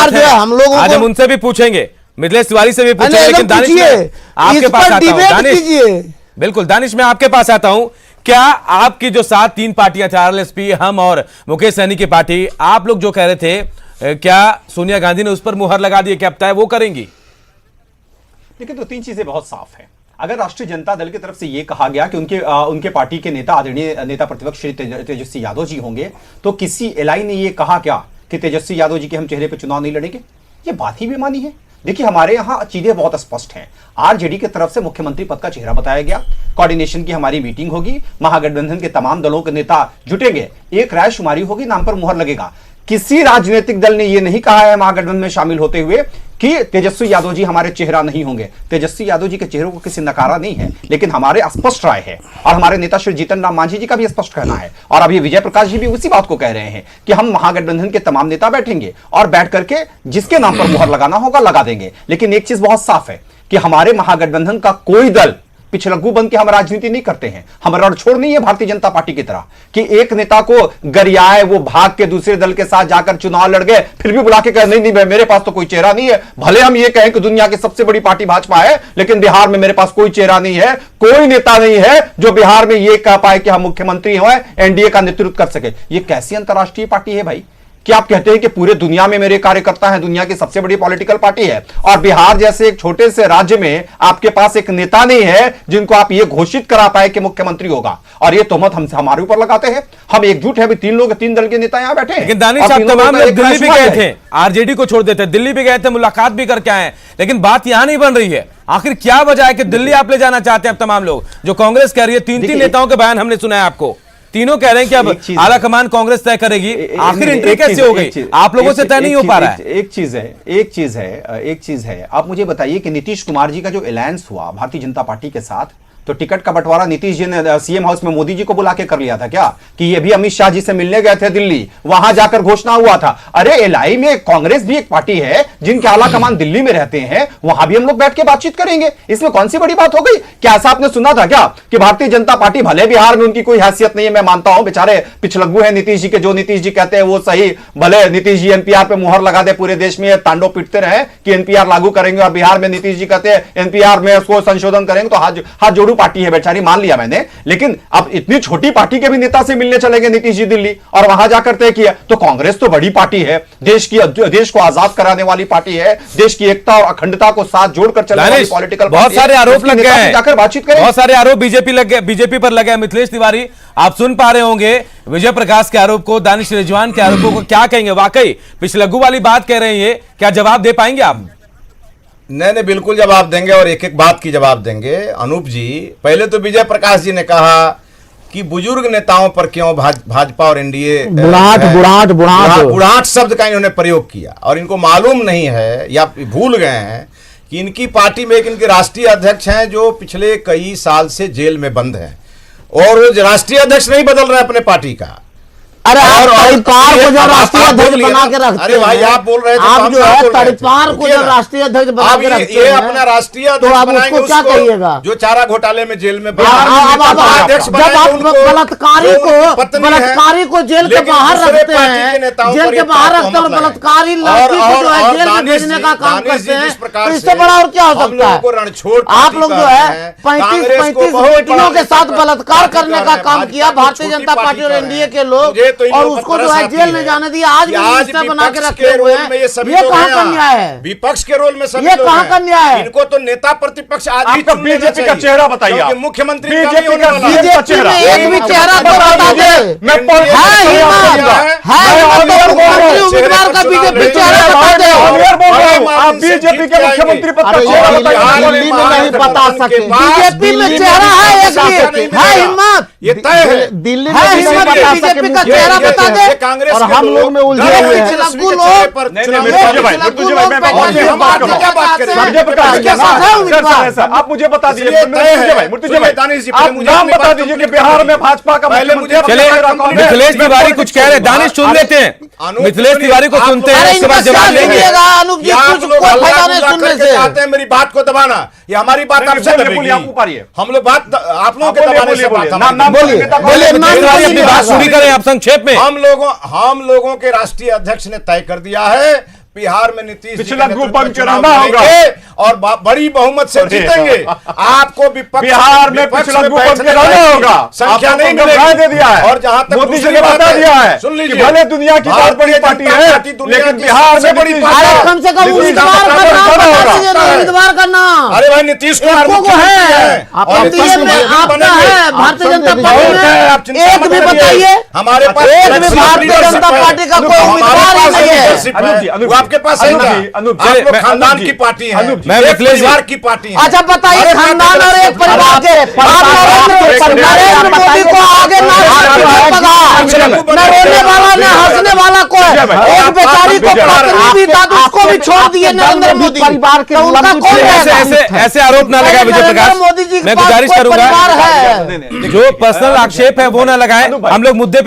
बिहार जो है हम लोगों आज हम उनसे भी पूछेंगे, मिथिलेश तिवारी से भी पूछेंगे, लेकिन दानिश में आपके पास आता हूं। दानिश, बिल्कुल दानिश, मैं आपके पास आता हूं। क्या आपकी जो साथ तीन पार्टियां थी, आरएलएसपी, हम और मुकेश सहनी की पार्टी, आप लोग जो कह रहे थे, क्या सोनिया गांधी ने उस पर मुहर लगा दी, क्या तय वो करेंगी? देखिए, तो तीन चीजें बहुत साफ है। अगर राष्ट्रीय जनता दल की तरफ से यह कहा गया कि उनके पार्टी के नेता, आदरणीय नेता प्रतिपक्ष श्री तेजस्वी यादव जी होंगे, तो किसी एलआई ने यह कहा क्या कि तेजस्वी यादव जी के हम चेहरे पर चुनाव नहीं लड़ेंगे? ये बात ही बेमानी है। देखिए, हमारे यहां चीजें बहुत स्पष्ट हैं। आरजेडी की तरफ से मुख्यमंत्री पद का चेहरा बताया गया, कोऑर्डिनेशन की हमारी मीटिंग होगी, महागठबंधन के तमाम दलों के नेता जुटेंगे, एक रायशुमारी होगी, नाम पर मुहर लगेगा। किसी राजनीतिक दल ने यह नहीं कहा है महागठबंधन में शामिल होते हुए कि तेजस्वी यादव जी हमारे चेहरा नहीं होंगे। तेजस्वी यादव जी के चेहरों को किसी नकारा नहीं है, लेकिन हमारे स्पष्ट राय है और हमारे नेता श्री जीतन राम मांझी जी का भी स्पष्ट कहना है, और अभी विजय प्रकाश जी भी उसी बात को कह रहे हैं कि हम महागठबंधन के तमाम नेता बैठेंगे और बैठ करके जिसके नाम पर मुहर लगाना होगा लगा देंगे। लेकिन एक चीज बहुत साफ है कि हमारे महागठबंधन का कोई दल पिछलग्गू बन के हम राजनीति नहीं करते हैं। हम रणछोड़ नहीं है भारतीय जनता पार्टी की तरह कि एक नेता को गरियाए, वो भाग के दूसरे दल के साथ जाकर चुनाव लड़ गए, फिर भी बुला के कहे नहीं नहीं मेरे पास तो कोई चेहरा नहीं है। भले हम ये कहें कि दुनिया की सबसे बड़ी पार्टी भाजपा है, लेकिन बिहार में मेरे पास कोई चेहरा नहीं है, कोई नेता नहीं है जो बिहार में ये कह पाए कि हम मुख्यमंत्री हो, एनडीए का नेतृत्व कर सके। ये कैसी अंतरराष्ट्रीय पार्टी है भाई? क्या आप कहते हैं कि पूरे दुनिया में मेरे कार्यकर्ता हैं, दुनिया की सबसे बड़ी पॉलिटिकल पार्टी है, और बिहार जैसे एक छोटे से राज्य में आपके पास एक नेता नहीं है जिनको आप ये घोषित करा पाए कि मुख्यमंत्री होगा, और ये तोहमत हम हमारे ऊपर लगाते हैं? हम एकजुट है, अभी तीन लोग, तीन दल के नेता यहां बैठे हैं। लेकिन दानिश साहब, तमाम लोग दिल्ली भी गए थे, आरजेडी को छोड़ देते, दिल्ली भी गए थे, मुलाकात भी करके आए, लेकिन बात यहां नहीं बन रही है। आखिर क्या वजह है कि दिल्ली आप ले जाना चाहते हैं? अब तमाम लोग जो कांग्रेस कह रही है, तीन तीन नेताओं के बयान हमने सुना है, आपको तीनों कह रहे हैं कि अब आला कमान कांग्रेस तय करेगी। आखिर एंट्री कैसे हो गई? आप लोगों से तय नहीं हो पा रहा है। एक चीज है, आप मुझे बताइए कि नीतीश कुमार जी का जो अलायंस हुआ भारतीय जनता पार्टी के साथ, तो टिकट का बंटवारा नीतीश जी ने सीएम हाउस में मोदी जी को बुला के कर लिया था क्या? कि ये भी अमित शाह जी से मिलने गए थे दिल्ली, वहां जाकर घोषणा हुआ था। अरे एलआई में कांग्रेस भी एक पार्टी है जिनके आला कमान दिल्ली में रहते हैं, वहां भी हम लोग बैठ के बातचीत करेंगे, इसमें कौन सी बड़ी बात हो गई? क्या ऐसा आपने सुना था क्या कि भारतीय जनता पार्टी, भले बिहार में उनकी कोई हैसियत नहीं है, मैं मानता हूं बेचारे पिछलग्गू है नीतीश जी के, जो नीतीश जी कहते हैं वो सही, भले नीतीश जी एनपीआर पे मुहर लगा दे, पूरे देश में तांडव पीटते रहे कि एनपीआर लागू करेंगे, और बिहार में नीतीश जी कहते हैं एनपीआर में उसको संशोधन करेंगे, तो हाथ जोड़ू पार्टी है बेचारी, मान लिया मैंने। लेकिन अब इतनी छोटी पार्टी के भी नेता से मिलने चले गए नीतीश जी दिल्ली, और वहां जाकर तय किया। तो कांग्रेस तो बड़ी पार्टी है, देश को आजाद कराने वाली पार्टी है, देश की एकता और अखंडता को साथ जोड़कर चलने वाली पॉलिटिकल, बहुत सारे आरोप लग गए हैं, जाकर बातचीत करें। बहुत सारे आरोप बीजेपी पर लगे हैं। मिथिलेश तिवारी, आप सुन पा रहे होंगे विजय प्रकाश के आरोप को, दानिश रिजवान के आरोपों को, क्या कहेंगे? वाकई पिछलग्गू वाली बात कह रहे हैं, क्या जवाब दे पाएंगे आप? नहीं, बिल्कुल जवाब देंगे, और एक एक बात की जवाब देंगे। अनूप जी, पहले तो विजय प्रकाश जी ने कहा कि बुजुर्ग नेताओं पर क्यों भाजपा और एनडीए बुढ़ाट शब्द का इन्होंने प्रयोग किया, और इनको मालूम नहीं है या भूल गए हैं कि इनकी पार्टी में एक इनके राष्ट्रीय अध्यक्ष हैं जो पिछले कई साल से जेल में बंद हैं, और वो राष्ट्रीय अध्यक्ष नहीं बदल रहे अपने पार्टी का। अरे तड़पार को जो राष्ट्रीय अध्यक्ष बना के रखते हैं, अरे भाई आप बोल रहे थे, आप जो है तड़पार को जो राष्ट्रीय अध्यक्ष बना के रखते हैं, ये अपना राष्ट्रीय अध्यक्ष तो आप उसको क्या कहिएगा? जो चारा घोटाले में जेल में जब आप बलात्कारी को जेल के बाहर रखते हैं, जेल के बाहर रखते हैं, बलात्कारी लड़की को जो है जेल में भेजने का काम करते हैं, तो इससे बड़ा और क्या हो सकता है? आप लोग जो है 35 बेटियों के साथ बलात्कार करने का काम किया भारतीय जनता पार्टी और एनडीए के लोग, और उसको जो है जेल में जाने दिया, आज भी मिनिस्टर बना के रखे हुए हैं। ये कहां का न्याय है? विपक्ष के रोल में ये कहां का न्याय है? इनको तो नेता प्रतिपक्ष आज भी बीजेपी का चेहरा बताइए, मुख्यमंत्री बीजेपी में एक भी चेहरा बता दे, उम्मीदवार का बीजेपी चेहरा बता दे। आप बीजेपी के मुख्यमंत्री पद का चेहरा बताइए। दिल्ली में नहीं बता सकते, बीजेपी में चेहरा है, एक है हिम्मत, ये तय है, दिल्ली में बीजेपी का चेहरा बता दे, कांग्रेस और हम लोग में उलझे हुए हैं। आप मुझे बता दीजिए, आप नाम बता दीजिए कि बिहार में भाजपा का मिथिलेश तिवारी कुछ कह रहे, दानिश सुन लेते हैं, मिथिलेश तिवारी को सुनते हैं, इसके बाद जवाब लेंगे। मेरी बात को दबाना, ये हमारी बात आपसे दबेगी, हम लोग बात आप लोगों के दबाने से अपनी बात पूरी करें आप संक्षेप में। हम लोगों के राष्ट्रीय अध्यक्ष ने तय कर दिया है बिहार में नीतीश जी पिछला के ग्रुप नेतृत्व में बन के चुनाव रहना होगा। लड़ेंगे और बड़ी बहुमत से अरे जीतेंगे। आपको विपक्ष बिहार में विपक्ष पिछला में ग्रुप बन बैठने के रहना की होगा। संख्या आपको नहीं तो मिलेगी। राय दे दिया है और जहां तक मोदी जी दूसरी ने बात बता दिया है सुन कि लीजिए, भले दुनिया की बहुत बड़ी भारतीय पार्टी जनता है, पार्टी दुनिया लेकिन की बिहार में सबसे बड़ी नीतीश पार्टी अरे कुमार- कम से कम नीतीश उम्मीदवार कुमार का नाम बना बता होगा। दीजिए ना, उम्मीदवार का नाम। अरे भाई नीतीश कुमार एक को मुख्यमंत्री है हैं। आप और एनडीए नीतीश में कुमार भी आपका बनेंगे। है भारतीय जनता बहुत पार्टी है, आप में चिंता एक मत भी करिए। बताइए। हमारे पास एक भी flexible भारतीय leadership जनता है। पार्टी का कोई हमारे उम्मीदवार ही पास नहीं है। leadership है। अनुप जी, अनुप वो जी, आपके पास है अनुप क्या? जी, अनुप जी, आप लोग मैं- खानदान अनुप जी, की पार्टी है, अनुप जी, मैं एक मिथिलेश जी- परिवार की पार्टी है। अच्छा बताइए अरे खानदान और एक परिवार के आप नरेंद्र मोदी को आगे ना न रोने वाला न हंसने वाला को एक बेचारी को प्रतिनिधि था तो उसको भी छोड़ दिए नरेंद्र मोदी परिवार के उनका कौन ऐसे रहेगा? ऐसे ऐसे आरोप ना लगाए विजय नरेंद्र प्रकाश। मोदी जी के मैं पास गुजारिश कोई करूंगा परिवार है। जो पर्सनल आक्षेप है वो ना लगाए, हम लोग मुद्दे पे